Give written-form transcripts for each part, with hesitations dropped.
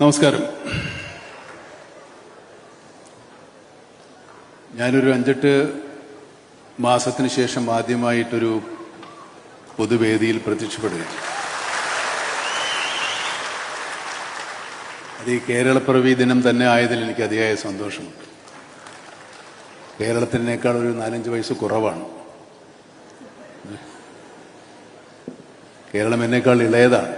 നമസ്കാരം. ഞാനൊരു 5-8 മാസത്തിന് ശേഷം ആദ്യമായിട്ടൊരു പൊതുവേദിയിൽ പ്രത്യക്ഷപ്പെടുകയാണ്. അത് ഈ കേരളപ്പിറവി ദിനം തന്നെ ആയതിൽ എനിക്ക് അതിയായ സന്തോഷമുണ്ട്. കേരളത്തിനേക്കാൾ ഒരു 4-5 വയസ്സ് കുറവാണ്. കേരളം എന്നേക്കാൾ ഇളയതാണ്,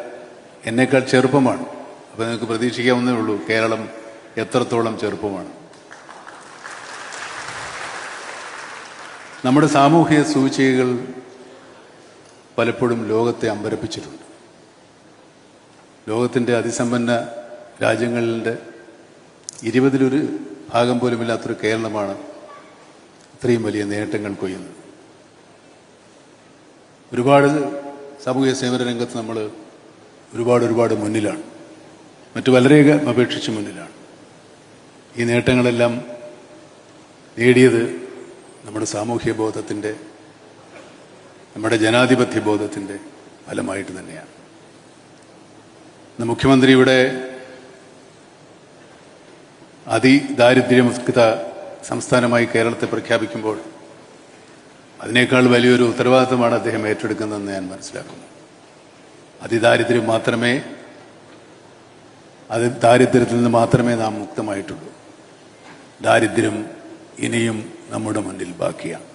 എന്നേക്കാൾ ചെറുപ്പമാണ്. അപ്പോൾ നിങ്ങൾക്ക് പ്രതീക്ഷിക്കാവുന്നേ ഉള്ളൂ കേരളം എത്രത്തോളം ചെറുപ്പമാണ്. നമ്മുടെ സാമൂഹിക സൂചികകൾ പലപ്പോഴും ലോകത്തെ അമ്പരപ്പിച്ചിട്ടുണ്ട്. ലോകത്തിൻ്റെ അതിസമ്പന്ന രാജ്യങ്ങളുടെ 20-ലൊരു ഭാഗം പോലുമില്ലാത്തൊരു കേരളമാണ് ഇത്രയും വലിയ നേട്ടങ്ങൾ കൊയ്യുന്നത്. ഒരുപാട് സാമൂഹ്യ സേവന രംഗത്ത് നമ്മൾ ഒരുപാട് മുന്നിലാണ്, മറ്റു വളരെയധികം അപേക്ഷിച്ച് മുന്നിലാണ്. ഈ നേട്ടങ്ങളെല്ലാം നേടിയത് നമ്മുടെ സാമൂഹ്യ ബോധത്തിൻ്റെ, നമ്മുടെ ജനാധിപത്യ ബോധത്തിൻ്റെ ഫലമായിട്ട് തന്നെയാണ്. ഇന്ന് മുഖ്യമന്ത്രി ഇവിടെ അതിദാരിദ്ര്യമുക്ത സംസ്ഥാനമായി കേരളത്തെ പ്രഖ്യാപിക്കുമ്പോൾ അതിനേക്കാൾ വലിയൊരു ഉത്തരവാദിത്തമാണ് അദ്ദേഹം ഏറ്റെടുക്കുന്നതെന്ന് ഞാൻ മനസ്സിലാക്കുന്നു. ദാരിദ്ര്യത്തിൽ നിന്ന് മാത്രമേ നാം മുക്തമായിട്ടുള്ളൂ. ദാരിദ്ര്യം ഇനിയും നമ്മുടെ മുന്നിൽ ബാക്കിയാണ്.